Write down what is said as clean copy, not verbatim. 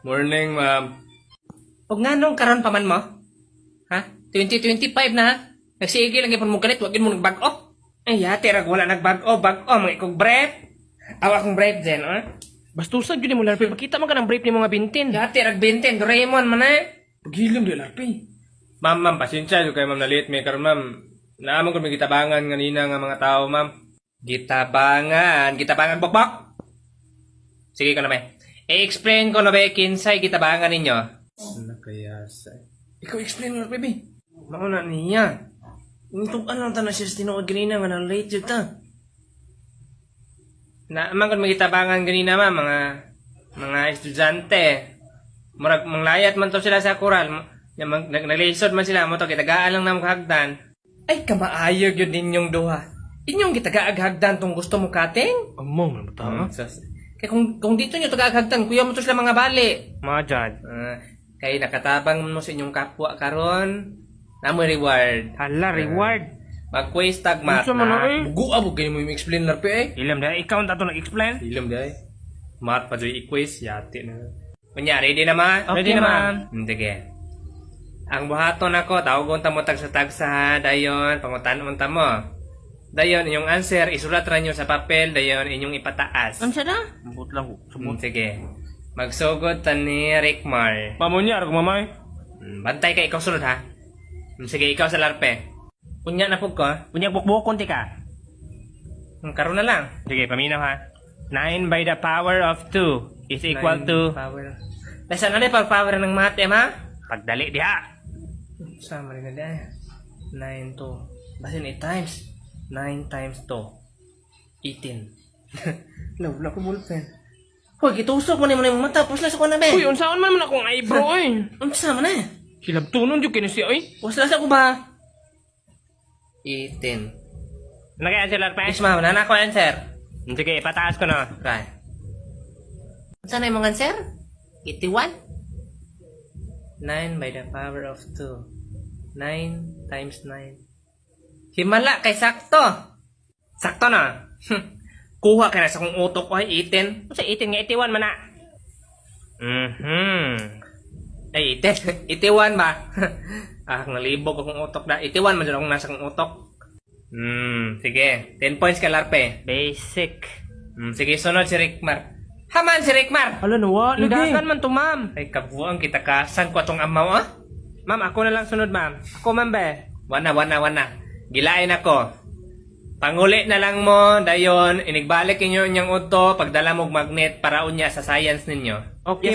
Morning, ma'am. Huwag nga nung karon pa man mo. Ha? 2025 na ha? Nagsige lang ipon mo galit, wag yun mo nagbag-o. Ay, yate, rag wala nagbag-o, mga ikog brief. Awa akong brief din, ha? Bastusan yun mo, Larpe. Makita mo ka ng brief ni mga bintin. Yate, rag bintin, Doraemon man ha? Paghilam di, Larpe. Ma'am, pasensya. Yung kayo, ma'am, na late may karon, ma'am. Naaman ko may gitabangan kanina nga mga tao, ma'am. Gitabangan, bokbok. Sige ko na ba. I-explain ko na ba, kinsay gitabangan ninyo? Ano kaya sa... Ikaw explain, Larpe, be. Mauna niya. Ito, ano ta na siya sa tinuod ganina nga na late yun ta. Naaman ko may gitabangan ganina, ma'am, mga estudyante. Murag manglayat man to sila sa kural. Naglisod man sila mo to, kitagaan lang na hagdan. Ay, kamaayog yun ninyong duha. Inyong gitagaag-hagdan tong gusto mo kating? Among, ano ba ta? Kaya kung dito nyo tagaag-hagdan, kuya mo to sila mga bali. Mga dyan. Kaya nakatabang mo sa inyong kapwa karon, namo reward. Hala, reward. Mag-quiz tag math Gusto mo na eh. Bugo abo, ganyan mo yung explain, Larpe, eh. Ilam dahil, ikaw ang tato nag-explain. Ilam, day. Math pa dyan i-quiz, yate na. Kunya, ready naman? Okay, ma'am. Sige. Ang buhaton ako, tawagon ta mo tag sa tagsa, dayon, pangutan ta mo. Dayon, inyong answer, isulat ra nyo sa papel, dayon, inyong ipataas. Ano siya na? Mabut lang ko. Sige. Magsugod ta ni Rickmar. Pamunya, arag mamay. Bantay ka, ikaw sunod ha. Sige, ikaw sa larpe. Kunya na po ko. Punya bukbukon ti ka. Karoon na lang. Sige, paminaw ha. 9 by the power of 2 is equal to... Power. Nasa na rin pag-power ng math, ha? Pagdali diha. Sama rin na dahil. 9 to. Basin 8 times. 9 times 2. 18. Lawla ko ballpen. Hoy, gitusok mo na yung mata. Pusla sa ko na, be. Uy, unsaon man man akong eyebrow eh. Ang sama na. Hilab tunon yung kinasi ay. Pusla sa ko ba? 18. Nagaya sila pa. Yes, ma'am. Nana ko answer. Sige, ipataas ko na. Right. Saan na yung mga answer? 81? 9 by the power of 2. 9 times 9. Himala kay sakto. Sakto na. Kuha ka na sa kong utok ko ay 18. Sa 18 nga 81 man na. Ay, 18. 81 ba? Nalibog akong utok na. 81 man dyan akong nasa kong utok. Sige. 10 points ka, Larpe. Basic. Sige, sunod si Rickmar. Haman si Rickmar! Hala nawa, ligagan man to ma'am. Ay, kabuang kita kasan ko atong amaw, ah? Ma'am, ako na lang sunod ma'am. Ako ma'am be. Wana. Gilain ako. Panguli na lang mo, dayon, inigbalik inyo inyong uto, pagdala mong magnet para unya sa science ninyo. Okay.